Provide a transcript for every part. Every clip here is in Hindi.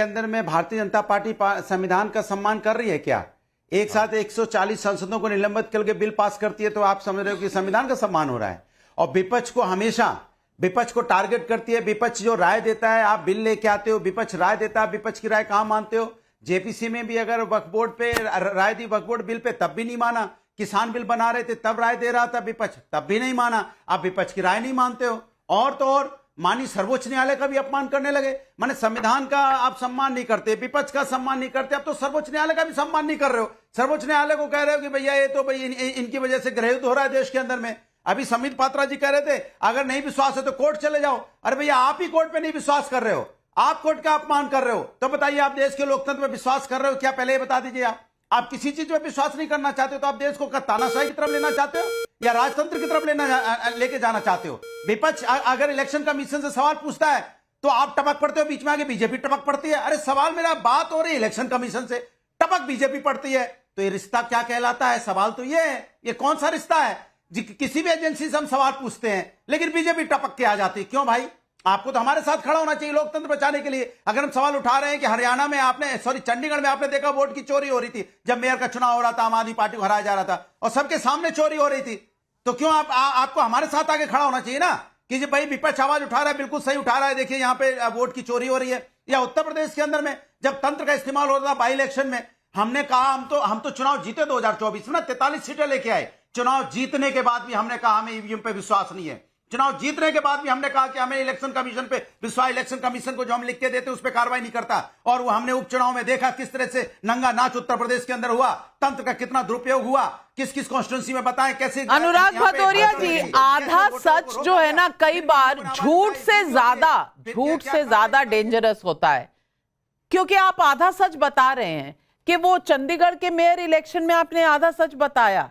के अंदर में भारतीय जनता पार्टी संविधान का सम्मान कर रही है क्या? एक साथ 140 सांसदों को निलंबित करके बिल पास करती है, तो आप समझ रहे हो कि संविधान का सम्मान हो रहा है। और विपक्ष को हमेशा विपक्ष को टारगेट करती है। विपक्ष जो राय देता है, आप बिल लेके आते हो, विपक्ष राय देता है, विपक्ष की राय कहां मानते हो? जेपीसी में भी अगर वक्फ बोर्ड पे राय दी, वक्फ बोर्ड बिल पे, तब भी नहीं माना। किसान बिल बना रहे थे तब राय दे रहा था विपक्ष, तब भी नहीं माना। आप विपक्ष की राय नहीं मानते हो। और तो और मानी सर्वोच्च न्यायालय का भी अपमान करने लगे। माने संविधान का आप सम्मान नहीं करते, विपक्ष का सम्मान नहीं करते, अब तो सर्वोच्च न्यायालय का भी सम्मान नहीं कर रहे हो। सर्वोच्च न्यायालय को कह रहे हो कि भैया ये तो भाई इनकी वजह से गृहयुद्ध हो रहा है देश के अंदर में। अभी समित पात्रा जी कह रहे थे अगर नहीं विश्वास है तो कोर्ट चले जाओ। अरे भैया आप ही कोर्ट पे नहीं विश्वास कर रहे हो, आप कोर्ट का अपमान कर रहे हो। तो बताइए आप देश के लोकतंत्र में विश्वास कर रहे हो क्या? पहले ये बता दीजिए। आप किसी चीज में विश्वास नहीं करना चाहते हो तो आप देश को तानाशाही की तरफ लेना चाहते हो या राजतंत्र की तरफ लेके जाना चाहते हो? विपक्ष अगर इलेक्शन कमीशन से सवाल पूछता है तो आप टपक पड़ते हो, बीच में आगे बीजेपी टपक पड़ती है। अरे सवाल मेरा बात हो रही है इलेक्शन कमीशन से, टपक बीजेपी पड़ती है। तो ये रिश्ता क्या कहलाता है? सवाल तो ये है, ये कौन सा रिश्ता है? किसी भी एजेंसी से हम सवाल पूछते हैं लेकिन बीजेपी टपक के आ जाती है। क्यों भाई? आपको तो हमारे साथ खड़ा होना चाहिए लोकतंत्र बचाने के लिए। अगर हम सवाल उठा रहे हैं कि हरियाणा में आपने चंडीगढ़ में आपने देखा वोट की चोरी हो रही थी, जब मेयर का चुनाव हो रहा था, आम आदमी पार्टी को हराया जा रहा था और सबके सामने चोरी हो रही थी, तो क्यों आपको हमारे साथ आगे खड़ा होना चाहिए ना कि भाई विपक्ष आवाज उठा रहा है, बिल्कुल सही उठा रहा है, देखिए यहाँ पे वोट की चोरी हो रही है। या उत्तर प्रदेश के अंदर में जब तंत्र का इस्तेमाल हो रहा था बाई इलेक्शन में, हमने कहा हम तो चुनाव जीते 2024 में, 43 सीटें लेके आए। चुनाव जीतने के बाद भी हमने कहा हमें ईवीएम पे विश्वास नहीं है। चुनाव जीतने के बाद भी हमने कहा कि हमें इलेक्शन कमीशन पे विश्वास, इलेक्शन कमीशन को जो हम लिख के देते उस पर कार्रवाई नहीं करता। और वो हमने उपचुनाव में देखा किस तरह से नंगा नाच उत्तर प्रदेश के अंदर हुआ, तंत्र का कितना दुरुपयोग हुआ, किस किस कॉन्स्टिट्यूंसी में बताएं कैसे। अनुराग भदौरिया जी, आधा सच जो है ना कई बार झूठ से ज्यादा डेंजरस होता है, क्योंकि आप आधा सच बता रहे हैं कि वो चंडीगढ़ के मेयर इलेक्शन में आपने आधा सच बताया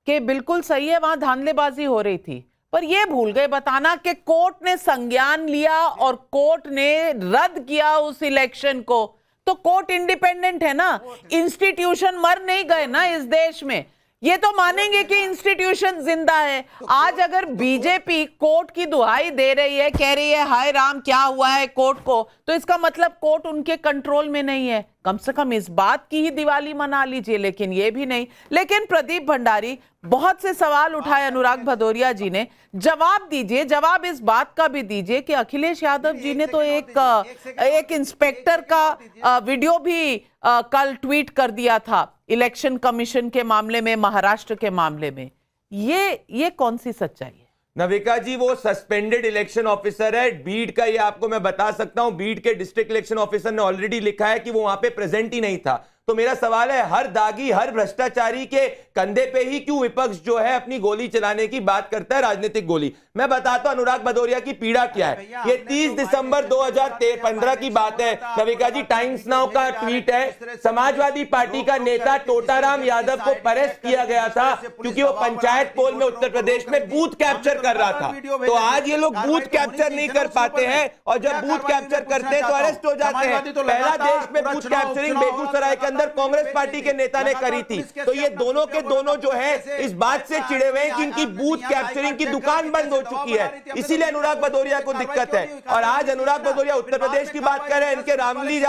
कि बिल्कुल सही है, वहां धांधलेबाजी हो रही थी, पर यह भूल गए बताना कि कोर्ट ने संज्ञान लिया और कोर्ट ने रद्द किया उस इलेक्शन को। तो कोर्ट इंडिपेंडेंट है ना, इंस्टीट्यूशन मर नहीं गए ना इस देश में। ये तो मानेंगे कि इंस्टीट्यूशन जिंदा है। आज अगर बीजेपी कोर्ट की दुहाई दे रही है, कह रही है हाय राम क्या हुआ है कोर्ट को, तो इसका मतलब कोर्ट उनके कंट्रोल में नहीं है। कम से कम इस बात की ही दिवाली मना लीजिए, लेकिन ये भी नहीं। लेकिन प्रदीप भंडारी, बहुत से सवाल उठाए अनुराग भदौरिया जी ने, जवाब दीजिए, जवाब इस बात का भी दीजिए कि अखिलेश यादव जी ने तो एक इंस्पेक्टर का वीडियो भी कल ट्वीट कर दिया था इलेक्शन कमीशन के मामले में, महाराष्ट्र के मामले में। ये कौन सी सच्चाई है? नविका जी, वो सस्पेंडेड इलेक्शन ऑफिसर है बीड का, ये आपको मैं बता सकता हूं। बीड के डिस्ट्रिक्ट इलेक्शन ऑफिसर ने ऑलरेडी लिखा है कि वो वहां पे प्रेजेंट ही नहीं था। तो मेरा सवाल है, हर दागी, हर भ्रष्टाचारी के कंधे पे ही क्यों विपक्ष जो है अपनी गोली चलाने की बात करता है, राजनीतिक गोली? मैं बताता हूं अनुराग भदौरिया की पीड़ा क्या है। ये 30 दिसंबर 2015 की बात है नविका जी, टाइम्स नाउ का ट्वीट है। समाजवादी पार्टी का नेता टोटाराम यादव को अरेस्ट किया गया था क्योंकि वो पंचायत पोल में उत्तर प्रदेश में बूथ कैप्चर कर रहा था। तो आज ये लोग बूथ कैप्चर नहीं कर पाते हैं और जब बूथ कैप्चर करते हैं तो अरेस्ट हो जाते हैं। पहला देश में बूथ कैप्चरिंग बेगूसराय के अंदर कांग्रेस पार्टी के नेता ने करी थी। तो ये दोनों के दोनों जो है इस बात से चिड़े हुए हैं कि इनकी बूथ कैप्चरिंग की दुकान बंद हो चुकी है, इसीलिए अनुराग भदौरिया को दिक्कत है। और आज अनुराग भदौरिया उत्तर प्रदेश की बात कर रहे हैं। इनके रामली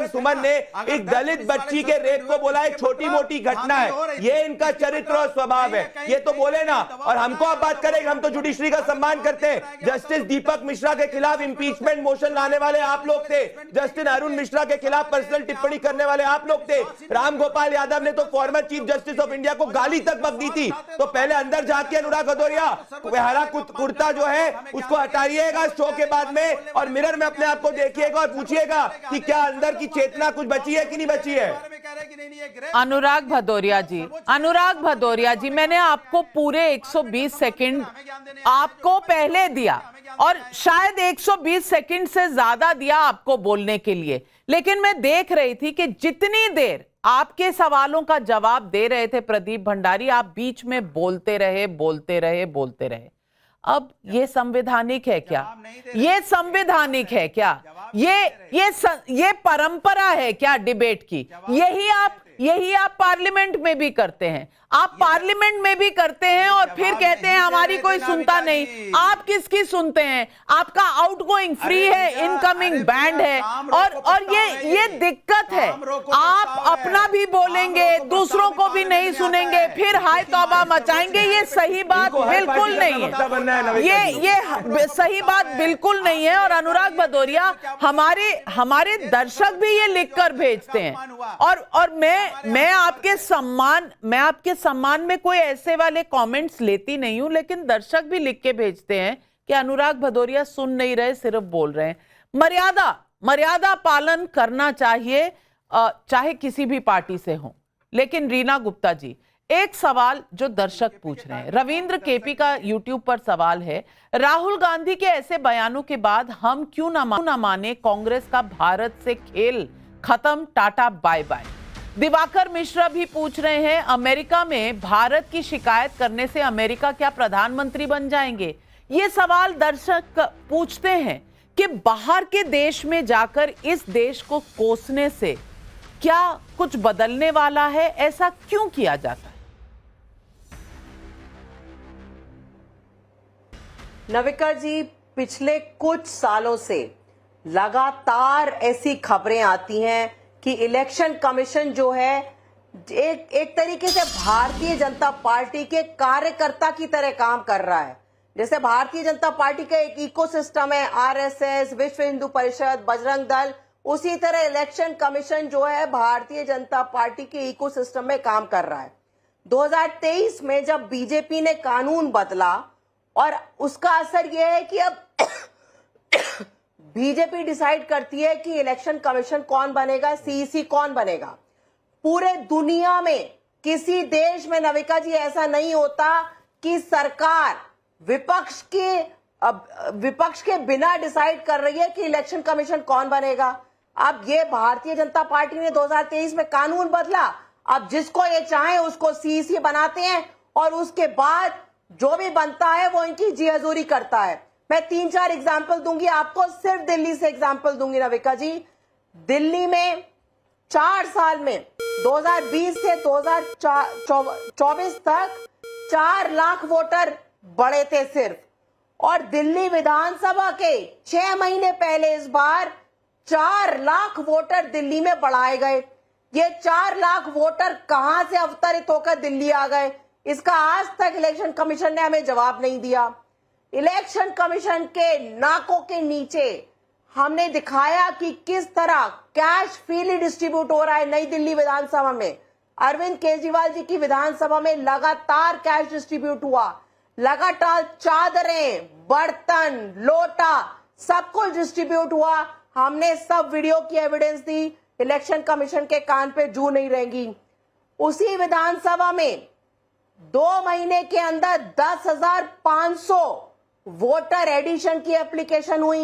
सुमन ने एक दलित बच्ची के रेप को बोला एक छोटी मोटी घटना है। ये इनका चरित्र और स्वभाव है, ये तो बोले ना। और हमको आप बात करें, हम तो जुडिशरी का सम्मान करते हैं। जस्टिस दीपक मिश्रा के खिलाफ इंपीचमेंट मोशन लाने वाले आप लोग थे, जस्टिस अरुण मिश्रा के खिलाफ पर्सनल टिप्पणी करने वाले आप लोग थे। राम गोपाल यादव ने तो former chief justice of India को गाली तक बक दी थी। तो पहले अंदर जाके अनुराग भदौरिया हरा कुर्ता जो है उसको हटाइएगा शो के बाद में, और मिरर में अपने आप को देखिएगा और पूछिएगा कि क्या अंदर की चेतना कुछ बची है कि नहीं बची है। अनुराग भदौरिया जी, मैंने आपको पूरे 120 सेकंड आपको पहले दिया और शायद 120 सेकंड से ज्यादा दिया आपको बोलने के लिए, लेकिन मैं देख रही थी कि जितनी देर आपके सवालों का जवाब दे रहे थे प्रदीप भंडारी, आप बीच में बोलते रहे। अब ये संवैधानिक है क्या? ये संवैधानिक है क्या? ये परंपरा है क्या डिबेट की? यही आप पार्लियामेंट में भी करते हैं। आप पार्लियामेंट में भी करते हैं और फिर कहते हैं हमारी कोई सुनता नहीं। आप किसकी सुनते हैं? आपका आउटगोइंग फ्री है, इनकमिंग बैंड है, और ये दिक्कत है। आप अपना भी बोलेंगे, दूसरों को भी नहीं सुनेंगे, फिर हाय तौबा मचाएंगे। ये सही बात बिल्कुल नहीं है। ये सही बात बिल्कुल नहीं है। और अनुराग भदौरिया, हमारे दर्शक भी ये लिखकर भेजते हैं। और मैं आपके सम्मान में कोई ऐसे वाले कमेंट्स लेती नहीं हूं, लेकिन दर्शक भी लिख के भेजते हैं कि अनुराग भदौरिया सुन नहीं रहे, सिर्फ बोल रहे हैं। मर्यादा पालन करना चाहिए, चाहे किसी भी पार्टी से हो। लेकिन रीना गुप्ता जी, एक सवाल जो दर्शक पूछ रहे हैं, रविंद्र केपी का यूट्यूब पर सवाल है, राहुल गांधी के ऐसे बयानों के बाद हम क्यों ना माने कांग्रेस का भारत से खेल खत्म, tata bye bye. Diwakar Mishra भी पूछ रहे हैं, अमेरिका में भारत की शिकायत करने से अमेरिका क्या प्रधानमंत्री बन जाएंगे? ये सवाल दर्शक पूछते हैं कि बाहर के देश में जाकर इस देश को कोसने से क्या कुछ बदलने वाला है? ऐसा क्यों किया जाता है? नविका जी, पिछले कुछ सालों से लगातार ऐसी खबरें आती हैं कि इलेक्शन कमीशन जो है एक तरीके से भारतीय जनता पार्टी के कार्यकर्ता की तरह काम कर रहा है। जैसे भारतीय जनता पार्टी का एक इकोसिस्टम है, आरएसएस, विश्व हिंदू परिषद, बजरंग दल, उसी तरह इलेक्शन कमीशन जो है भारतीय जनता पार्टी के इकोसिस्टम में काम कर रहा है। 2023 में जब बीजेपी ने कानून बदला और उसका असर यह है कि अब बीजेपी डिसाइड करती है कि इलेक्शन कमीशन कौन बनेगा, सीईसी कौन बनेगा। पूरे दुनिया में किसी देश में नविका जी ऐसा नहीं होता कि सरकार विपक्ष के बिना डिसाइड कर रही है कि इलेक्शन कमीशन कौन बनेगा। अब ये भारतीय जनता पार्टी ने 2023 में कानून बदला, अब जिसको ये चाहे उसको सीईसी बनाते हैं और उसके बाद जो भी बनता है वो इनकी जी हजूरी करता है। मैं 3-4 एग्जाम्पल दूंगी आपको, सिर्फ दिल्ली से एग्जाम्पल दूंगी नविका जी। दिल्ली में 4 साल में 2020 से 2024 तक 4 लाख वोटर बढ़े थे सिर्फ, और दिल्ली विधानसभा के 6 महीने पहले इस बार 4 लाख वोटर दिल्ली में बढ़ाए गए। ये 4 लाख वोटर कहां से अवतरित होकर दिल्ली आ गए, इसका आज तक इलेक्शन कमीशन ने हमें जवाब नहीं दिया। इलेक्शन कमीशन के नाकों के नीचे हमने दिखाया कि किस तरह कैश फ्रीली डिस्ट्रीब्यूट हो रहा है नई दिल्ली विधानसभा में। अरविंद केजरीवाल जी की विधानसभा में लगातार कैश डिस्ट्रीब्यूट हुआ, लगातार चादरें, बर्तन, लोटा सब कुछ डिस्ट्रीब्यूट हुआ। हमने सब वीडियो की एविडेंस दी, इलेक्शन कमीशन के कान पे जू नहीं रहेंगी। उसी विधानसभा में 2 महीने के अंदर 10,500 वोटर एडिशन की एप्लीकेशन हुई।